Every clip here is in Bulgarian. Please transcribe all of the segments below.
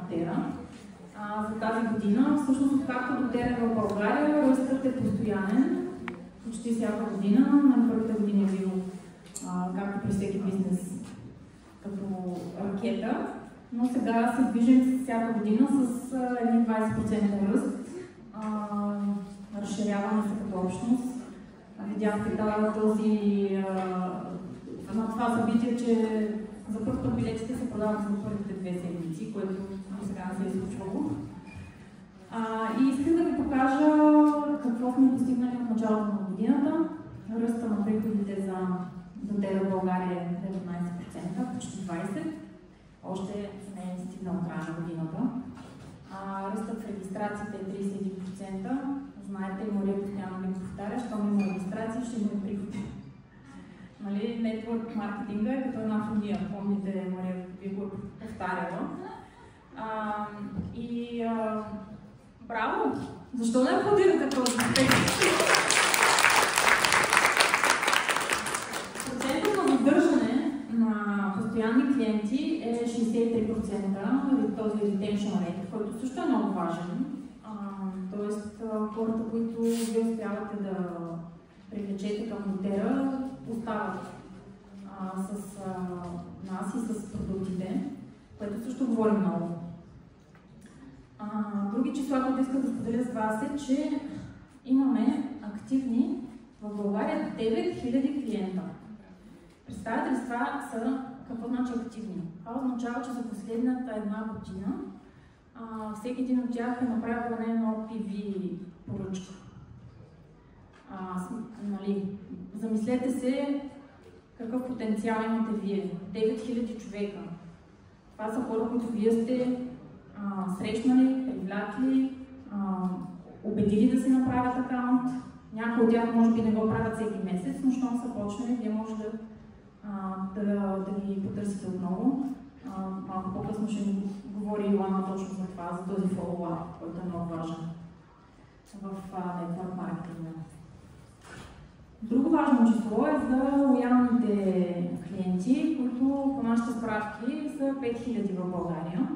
дотера. За тази година, всъщност откакто дотера в България, ръстът е постоянен, почти всяка година. На първата година е било, както при всеки бизнес, като ракета, но сега се движим всяка година с един 20% ръст. Разширяваме се като общност. Видяхте на това събитие, че за първ път билетите се продават за първите 2 седмици, което до сега не се е случвало. И искам да ви покажа какво сме постигнали от началото на годината. Ръста на приходите за дотера в България е 19%, почти 20%. Още не е стигнал края на годината. Ръстът в регистрациите е 31%. Знаете, Мария постоянно ми повтаря, щом има регистрация, ще има приходи. Нали, нетворк маркетинга е като една фобия. Помните, Мария ви го е повтаряла. Браво! Защо не аплодирате този успех? Процентът на задържане на постоянни клиенти е 63%, този retention rate, който също е много важен. Тоест, хората, които вие успявате да привлечете към дотера, остават с нас и с продуктите, което също говори много. Други числа, които искам да споделя с вас е, че имаме активни в България 9000 клиента. Представете ли това са какво значи активни? Това означава, че за последната една година всеки един от тях е направил поне едно PV поръчка. Нали, замислете се какъв потенциал имате вие. 9000 човека. Това са хора, които вие сте срещнали, привлякли, убедили да си направят акаунт. Някои от тях може би не го правят всеки месец, но щом са почнали, вие може да ги потърсите отново. Малко по-късно ще ни говори Илана точно за това, за този follow-up, който е много важен в network маркетинга. Друго важно число е за лоялните клиенти, които по нашите справки са 5000 в България.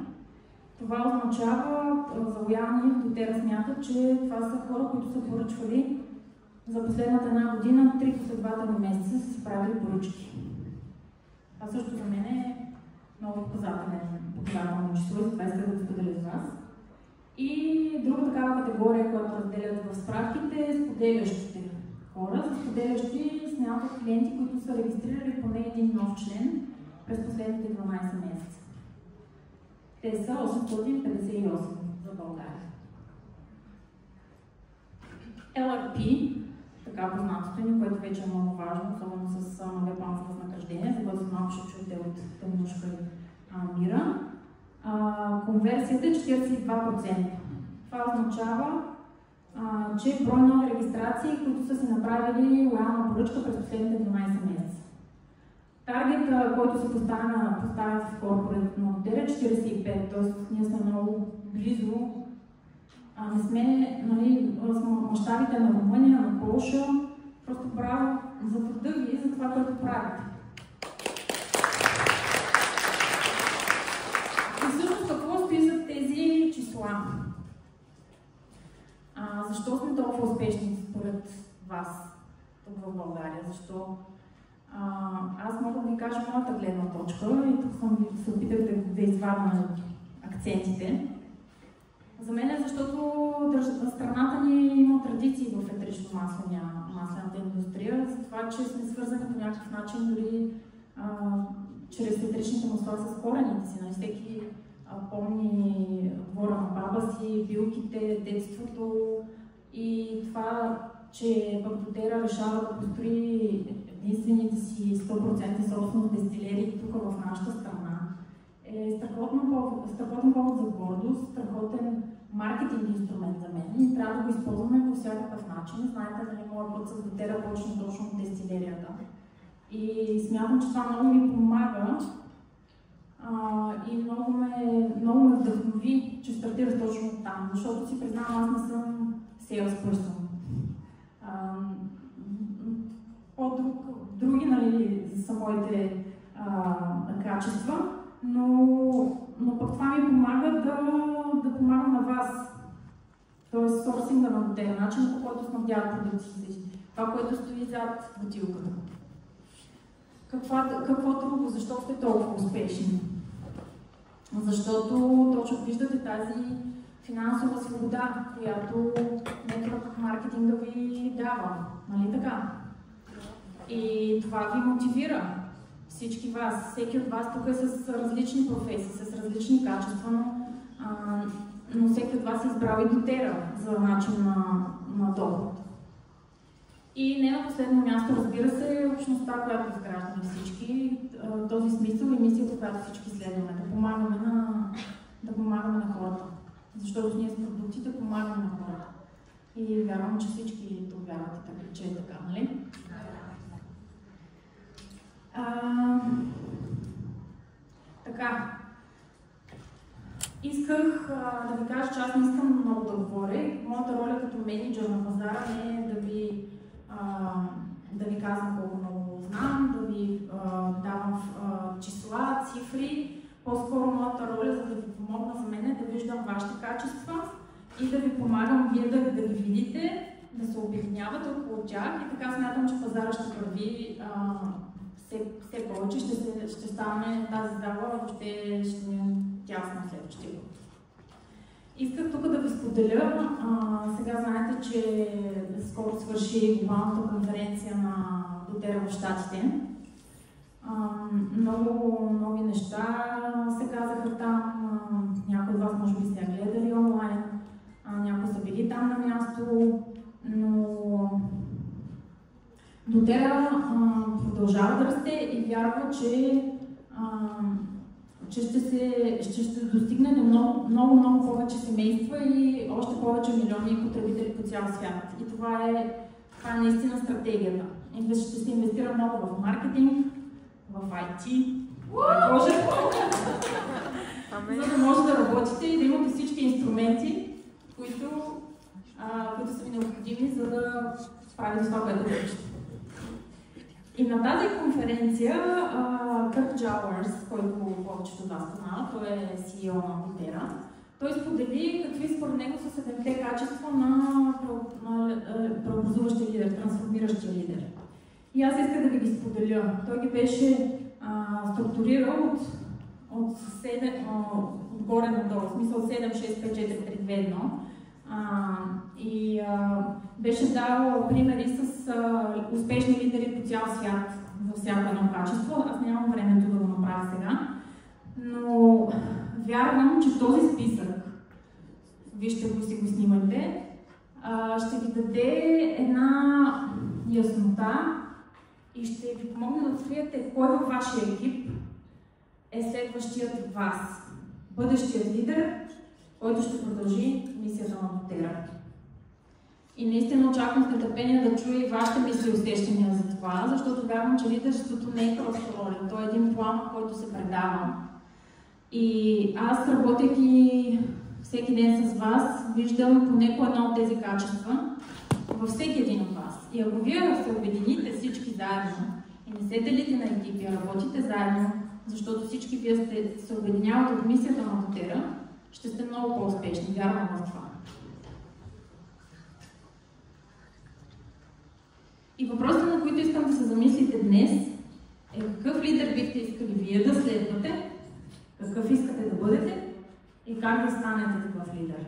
Това означава, за лоялни дотера смятат, че това са хора, които са поръчвали за последната една година 3 последователни месеца са си правили поръчки. Това също за мен е много показателно число, затова искам да го споделя с вас. И друга такава категория, която разделят в справките е споделящите хора. За споделящи смятат клиенти, които са регистрирали поне един нов член през последните 12 месеца. Те са 858 за България. LRP, така познатото ни, което вече е много важно, особено с новия план за възнаграждение, за който малко ще чуете от Тъмнушка и Мира. Конверсията е 42%. Това означава, че брой нови регистрации, които са си направили лоялна поръчка през последните 12 месеца. Таргет, който се поставя в корпорат на дотера е 45, т.е. ние сме много близо. Не сме, нали, мащабите на Румъния, на Полша. Просто браво за труда ви и за това, което правите. И всъщност какво стои за тези числа? Защо сме толкова успешни според вас тук в България? Защо? Аз мога да ви кажа моята гледна точка и тук се опитах да извадя акцентите. За мен е защото страната ни има традиции в етерично-маслената индустрия, за това, че сме свързани по някакъв начин дори чрез етеричните масла с корените си. Всеки помни двора на баба си, билките, детството и това, че дотера решава да построи единствените си 100% собствени дестилерии тук в нашата страна е страхотен повод за гордост, страхотен маркетинг инструмент за мен и трябва да го използваме по всякакъв начин. Знаете, нали, моят път с дотера почна точно от дестилерията и смятам, че това много ми помага и много ме вдъхнови, че стартирах точно там, защото си признавам, аз не съм salesperson. Други, нали, са моите качества, но пък това ми помага да помагам на вас. Тоест сорсинга на дотера, начин по който снабдяват продукциите си. Това, което стои зад бутилката. Какво друго? Защо сте толкова успешни? Защото точно виждате тази финансова свобода, която нетворк маркетинга ви дава. Нали така? И това ви мотивира. Всички вас, всеки от вас тук е с различни професии, с различни качества, но всеки от вас е избрал и дотера за начин на доход. И не на последно място, разбира се, общността, която изграждаме всички, този смисъл и мисията, която всички следваме, да помагаме на хората. Защото ние с продуктите помагаме на хората. И вярвам, че всички то вярвате, така че е така, нали? Така. Исках да ви кажа, че аз не искам много да говоря. Моята роля като менеджер на пазара не е да ви казвам колко много знам, да ви давам числа, цифри. По-скоро моята роля, за да ви помогна за мен, е да виждам вашите качества и да ви помагам вие да ги видите, да се обединявате около тях и така смятам, че пазара ще върви все повече, ще стане тази зала, ще е тясно следващия год. Исках тук да ви споделя, сега знаете, че скоро свърши глобалната конференция на дотера в Щатите. Много нови неща се казаха там, някои от вас може би сте гледали онлайн, някои са били там на място, но дотера продължава да расте и вярва, че ще достигне до много повече семейства и още повече милиони потребители по цял свят. И това е наистина стратегията. Ще се инвестира много в маркетинг, в IT, за да може да работите и да имате всички инструменти, които са ви необходими, за да правите това, което обичате. И на тази конференция Кърт Джауърс, който повечето от вас споменава, той е CEO на дотера, той сподели какви според него са 7-те качества на преобразуващия лидер, трансформиращия лидер. И аз исках да ви ги споделя. Той ги беше структурирал от 7, отгоре надолу, в смисъл 7, 6, 5, 4, 3, 2, 1. И беше дал примери с успешни лидери по цял свят за всяко едно качество. Аз нямам времето да го направя сега, но вярвам, че този списък, вижте го си го снимате, ще ви даде една яснота и ще ви помогне да откриете кой във вашия екип е следващият вас, бъдещият лидер, който ще продължи мисията на дотера. И наистина очаквам с нетърпение да чуя и вашите мисли и усещания за това, защото вярвам, че лидерството не е просто роля, то е един план, който се предава. И аз, работейки всеки ден с вас, виждам поне по едно от тези качества във всеки един от вас. И ако вие се обедините всички заедно и не се делите на екипи, а работите заедно, защото всички вие се обединявате от мисията на дотера, ще сте много по-успешни. Вярвам в това. И въпросите, на които искам да се замислите днес, е какъв лидер бихте искали вие да следвате, какъв искате да бъдете и как да станете такъв лидер.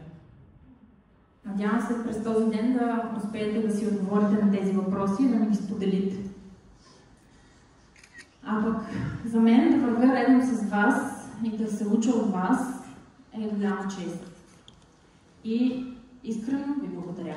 Надявам се през този ден да успеете да си отговорите на тези въпроси и да ми ги споделите. А пък за мен да вървя редом с вас и да се уча от вас е голяма чест. И искрено ви благодаря.